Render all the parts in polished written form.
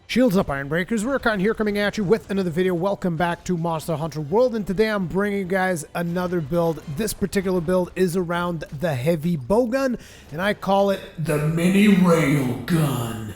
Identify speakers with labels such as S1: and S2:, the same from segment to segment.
S1: Shields up, Iron Breakers. Rurikhan here, coming at you with another video. Welcome back to Monster Hunter World, and today I'm bringing you guys another build. This particular build is around the Heavy Bowgun, and I call it the Mini Railgun.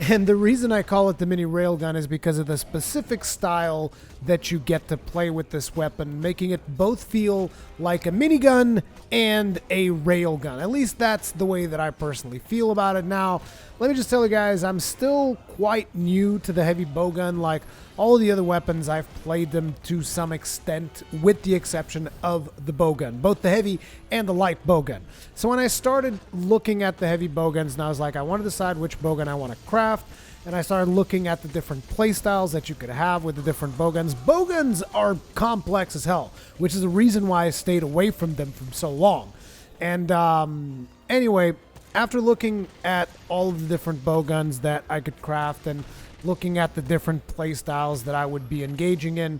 S1: And the reason I call it the Mini Railgun is because of the specific style that you get to play with this weapon, making it both feel like a minigun and a railgun. At least that's the way that I personally feel about it. Now, let me just tell you guys, I'm still quite new to the Heavy Bowgun. Like all the other weapons, I've played them to some extent, with the exception of the bowgun, both the heavy and the light bowgun. So when I started looking at the Heavy Bowguns, and I was like, I want to decide which bowgun I want to craft, and I started looking at the different playstyles that you could have with the different bowguns. Bowguns are complex as hell, which is the reason why I stayed away from them for so long. And anyway, after looking at all of the different bowguns that I could craft and looking at the different playstyles that I would be engaging in,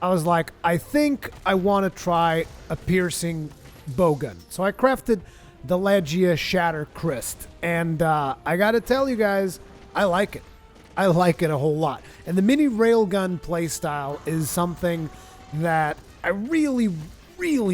S1: I was like, I think I want to try a piercing bowgun. So I crafted the Legia Shatter Crest, and I gotta tell you guys, I like it. I like it a whole lot. And the Mini Railgun playstyle is something that I really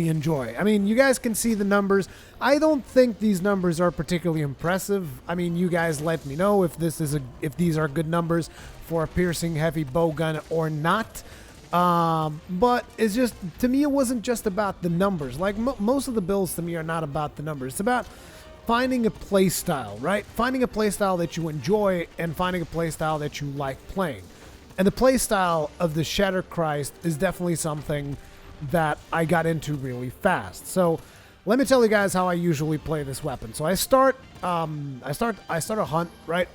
S1: enjoy. I mean, you guys can see the numbers. I don't think these numbers are particularly impressive. I mean, you guys let me know if these are good numbers for a piercing heavy bowgun or not. But it's just, to me, it wasn't just about the numbers. Like most of the builds to me are not about the numbers. It's about finding a play style, right? Finding a play style that you enjoy and finding a play style that you like playing. And the play style of the Shatter Christ is definitely something that I got into really fast. So let me tell you guys how I usually play this weapon. So I start a hunt, right?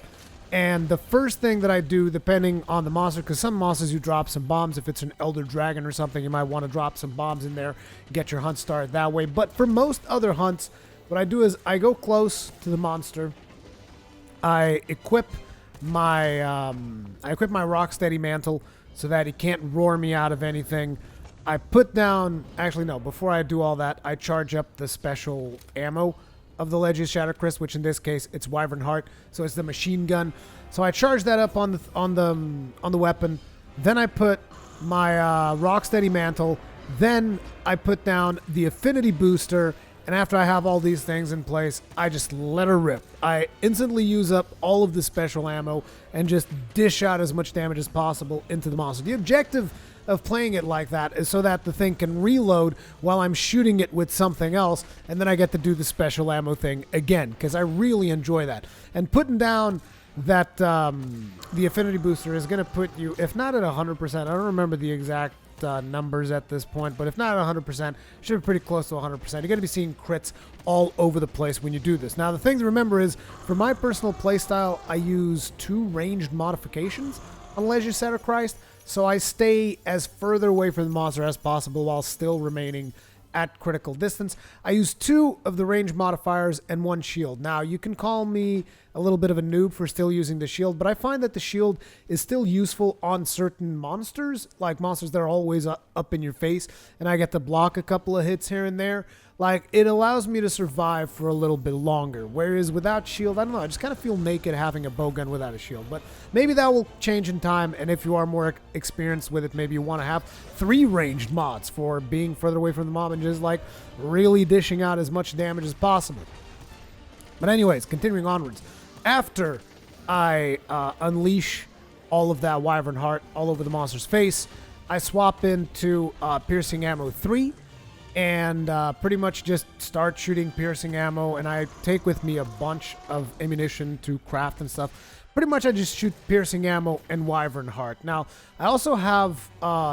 S1: And the first thing that I do, depending on the monster, because some monsters you drop some bombs. If it's an Elder Dragon or something, you might want to drop some bombs in there, get your hunt started that way. But for most other hunts, what I do is I go close to the monster. I equip my Rocksteady mantle so that he can't roar me out of anything. I put down, actually no, before I do all that, I charge up the special ammo of the Legia Shatter Crest, which in this case it's Wyvernheart, so it's the machine gun. So I charge that up on the weapon. Then I put my Rocksteady mantle. Then I put down the affinity booster. And after I have all these things in place, I just let her rip. I instantly use up all of the special ammo and just dish out as much damage as possible into the monster. The objective of playing it like that is so that the thing can reload while I'm shooting it with something else, and then I get to do the special ammo thing again, because I really enjoy that. And putting down that the affinity booster is going to put you, if not at 100%, I don't remember the exact numbers at this point, but if not at 100%, should be pretty close to 100%. You're going to be seeing crits all over the place when you do this. Now, the thing to remember is, for my personal playstyle, I use 2 ranged modifications on Legia Shatter Christ, so I stay as further away from the monster as possible while still remaining at critical distance. I use 2 of the range modifiers and 1 shield. Now, you can call me a little bit of a noob for still using the shield, but I find that the shield is still useful on certain monsters, like monsters that are always up in your face, and I get to block a couple of hits here and there. Like, it allows me to survive for a little bit longer, whereas without shield, I don't know, I just kind of feel naked having a bowgun without a shield. But maybe that will change in time, and if you are more experienced with it, maybe you want to have 3 ranged mods for being further away from the mob and just like really dishing out as much damage as possible. But anyways, continuing onwards. After I unleash all of that Wyvernheart all over the monster's face, I swap into piercing ammo 3 and pretty much just start shooting piercing ammo, and I take with me a bunch of ammunition to craft and stuff. Pretty much I just shoot piercing ammo and Wyvernheart. Now, I also have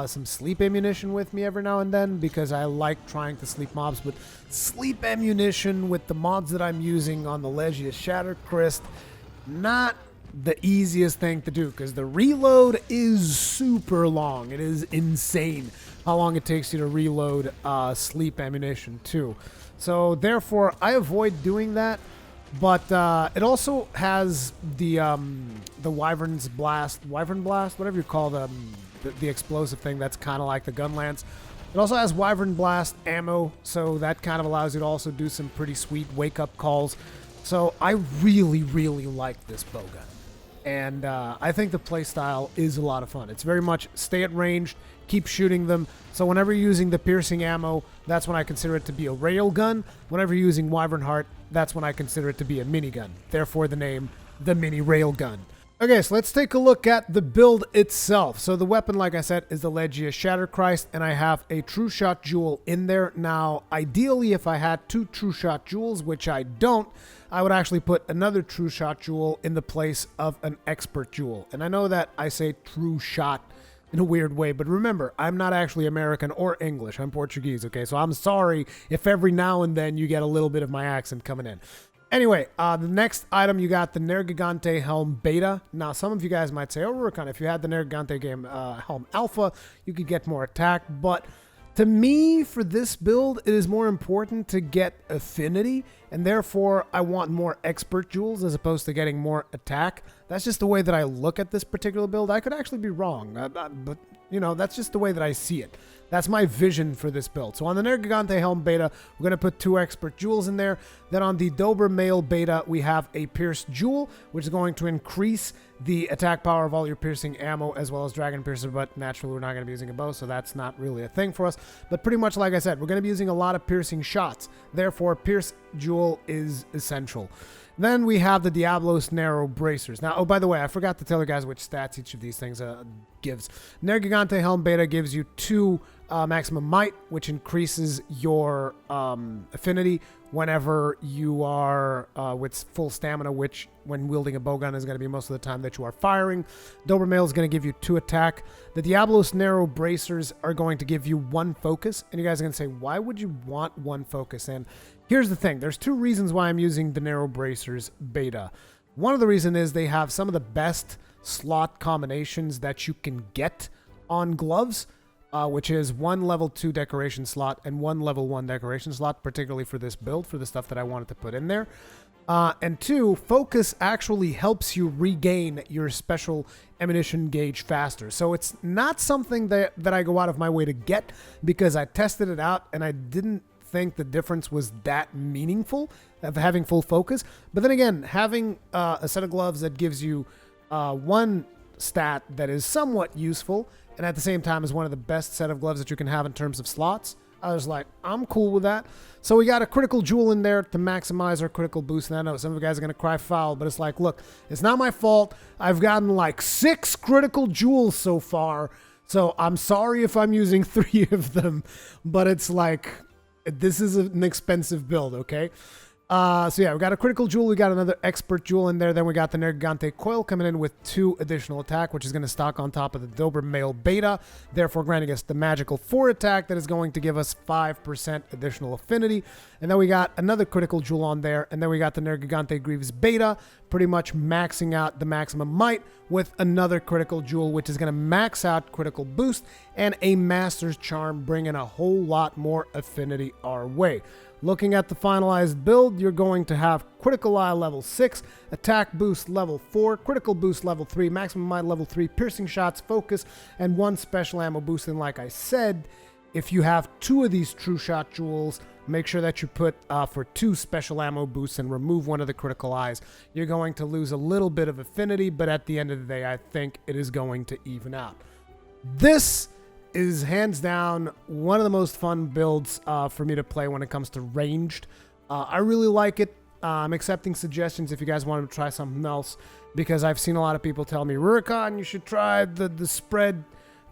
S1: some sleep ammunition with me every now and then, because I like trying to sleep mobs, but sleep ammunition with the mods that I'm using on the Legia Shatter Crest, not the easiest thing to do, because the reload is super long. It is insane how long it takes you to reload sleep ammunition too. So therefore, I avoid doing that. But it also has the Wyvern Blast, whatever you call the explosive thing that's kind of like the gun lance. It also has Wyvern Blast ammo, so that kind of allows you to also do some pretty sweet wake-up calls. So I really like this bowgun. And I think the playstyle is a lot of fun. It's very much stay at range, keep shooting them. So whenever you're using the piercing ammo, that's when I consider it to be a railgun. Whenever you're using Wyvernheart, that's when I consider it to be a minigun. Therefore the name, the mini railgun. Okay, so let's take a look at the build itself. So the weapon, like I said, is the Legia Shatterchrist, and I have a True Shot Jewel in there. Now, ideally, if I had 2 True Shot Jewels, which I don't, I would actually put another True Shot Jewel in the place of an Expert Jewel. And I know that I say True Shot in a weird way, but remember, I'm not actually American or English. I'm Portuguese, okay? So I'm sorry if every now and then you get a little bit of my accent coming in. Anyway, the next item, you got the Nergigante Helm Beta. Now, some of you guys might say, oh, Rurikhan, if you had the Nergigante game Helm Alpha, you could get more attack. But to me, for this build, it is more important to get affinity, and therefore, I want more expert jewels as opposed to getting more attack. That's just the way that I look at this particular build. I could actually be wrong, but, you know, that's just the way that I see it. That's my vision for this build. So on the Nergigante Helm Beta, we're going to put 2 Expert Jewels in there. Then on the Dobermail Beta, we have a Pierced Jewel, which is going to increase the attack power of all your piercing ammo, as well as Dragon Piercer, but naturally we're not going to be using a bow, so that's not really a thing for us. But pretty much like I said, we're going to be using a lot of piercing shots. Therefore, Pierced Jewel is essential. Then we have the Diablos Narrow Bracers. Now, oh, by the way, I forgot to tell you guys which stats each of these things gives. Nergigante Helm Beta gives you 2 maximum might, which increases your affinity whenever you are with full stamina, which when wielding a bowgun is going to be most of the time that you are firing. Dobermail is going to give you 2 attack. The Diablos Narrow Bracers are going to give you 1 focus. And you guys are going to say, why would you want 1 focus? And here's the thing. There's 2 reasons why I'm using the Narrow Bracers Beta. One of the reasons is they have some of the best slot combinations that you can get on gloves, which is 1 level 2 decoration slot and 1 level 1 decoration slot, particularly for this build, for the stuff that I wanted to put in there. And 2, focus actually helps you regain your special ammunition gauge faster. So it's not something that I go out of my way to get, because I tested it out and I didn't think the difference was that meaningful of having full focus. But then again, having a set of gloves that gives you 1 stat that is somewhat useful, and at the same time is one of the best set of gloves that you can have in terms of slots, I was like, I'm cool with that. So we got a critical jewel in there to maximize our critical boost. And I know some of you guys are going to cry foul, but it's like, look, it's not my fault. I've gotten like 6 critical jewels so far. So I'm sorry if I'm using 3 of them, but it's like, this is an expensive build, okay? So yeah, we got a critical jewel, we got another expert jewel in there, then we got the Nergigante coil coming in with 2 additional attack, which is going to stock on top of the Dobermail Beta, therefore granting us the magical 4 attack that is going to give us 5% additional affinity. And then we got another critical jewel on there, and then we got the Nergigante Greaves Beta, pretty much maxing out the maximum might with another critical jewel, which is going to max out critical boost, and a Master's Charm, bringing a whole lot more affinity our way. Looking at the finalized build, you're going to have critical eye level 6, attack boost level 4, critical boost level 3, maximum might level 3, piercing shots, focus, and 1 special ammo boost. And like I said, if you have 2 of these true shot jewels, make sure that you put for 2 special ammo boosts and remove 1 of the critical eyes. You're going to lose a little bit of affinity, but at the end of the day, I think it is going to even out. This is hands down one of the most fun builds for me to play when it comes to ranged. I really like it. I'm accepting suggestions if you guys want to try something else, because I've seen a lot of people tell me, Rurikhan, you should try the spread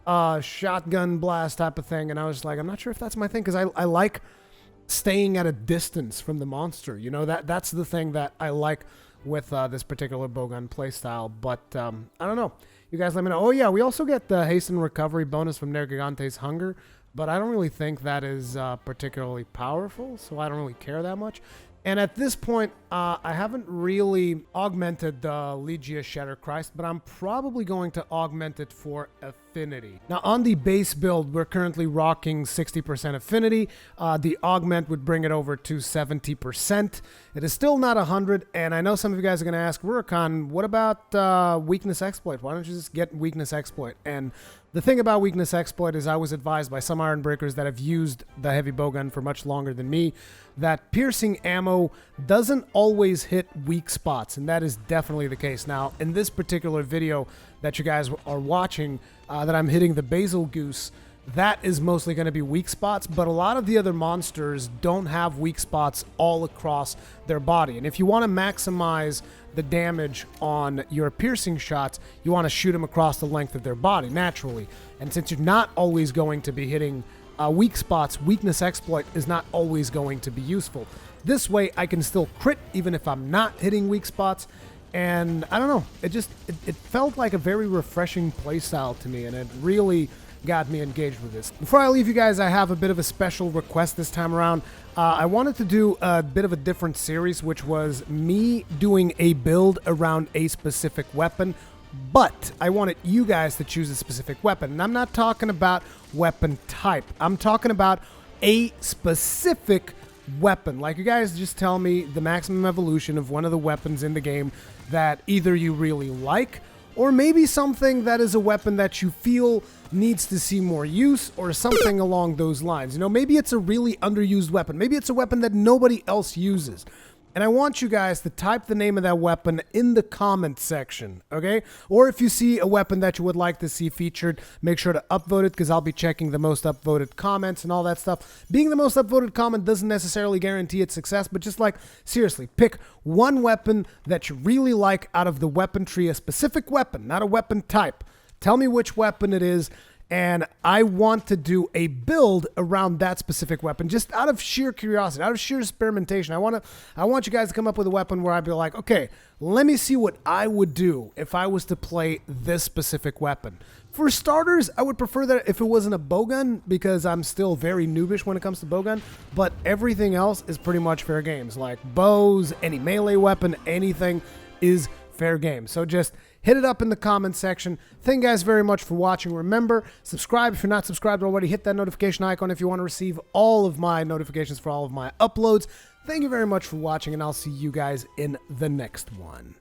S1: shotgun blast type of thing. And I was like, I'm not sure if that's my thing, because I like staying at a distance from the monster. You know, that's the thing that I like with this particular bowgun playstyle. But I don't know. You guys let me know. Oh, yeah, we also get the hasten recovery bonus from Nergigante's Hunger, but I don't really think that is particularly powerful, so I don't really care that much. And at this point, I haven't really augmented the Legia Shatterchrist, but I'm probably going to augment it for affinity. Now, on the base build, we're currently rocking 60% affinity. The augment would bring it over to 70%. It is still not 100, and I know some of you guys are going to ask, Rurikhan, what about weakness exploit? Why don't you just get weakness exploit? And the thing about weakness exploit is I was advised by some iron breakers that have used the heavy bowgun for much longer than me that piercing ammo doesn't always hit weak spots, and that is definitely the case. Now, in this particular video that you guys are watching, that I'm hitting the Basil Goose, that is mostly going to be weak spots, but a lot of the other monsters don't have weak spots all across their body. And if you want to maximize the damage on your piercing shots, you want to shoot them across the length of their body, naturally. And since you're not always going to be hitting weak spots, weakness exploit is not always going to be useful. This way, I can still crit even if I'm not hitting weak spots. And I don't know, it felt like a very refreshing playstyle to me, and it really got me engaged with this. Before I leave you guys, I have a bit of a special request this time around. I wanted to do a bit of a different series, which was me doing a build around a specific weapon, but I wanted you guys to choose a specific weapon. And I'm not talking about weapon type. I'm talking about a specific weapon. Like, you guys just tell me the maximum evolution of one of the weapons in the game that either you really like, or maybe something that is a weapon that you feel needs to see more use, or something along those lines. You know, maybe it's a really underused weapon. Maybe it's a weapon that nobody else uses. And I want you guys to type the name of that weapon in the comment section, okay? Or if you see a weapon that you would like to see featured, make sure to upvote it, because I'll be checking the most upvoted comments and all that stuff. Being the most upvoted comment doesn't necessarily guarantee its success, but just, like, seriously, pick one weapon that you really like out of the weapon tree, a specific weapon, not a weapon type. Tell me which weapon it is, and I want to do a build around that specific weapon, just out of sheer curiosity, out of sheer experimentation. I want you guys to come up with a weapon where I'd be like, okay, let me see what I would do if I was to play this specific weapon. For starters, I would prefer that if it wasn't a bowgun, because I'm still very noobish when it comes to bowgun, but everything else is pretty much fair games. Like bows, any melee weapon, anything is fair game. So just hit it up in the comments section. Thank you guys very much for watching. Remember, subscribe if you're not subscribed already. Hit that notification icon if you want to receive all of my notifications for all of my uploads. Thank you very much for watching, and I'll see you guys in the next one.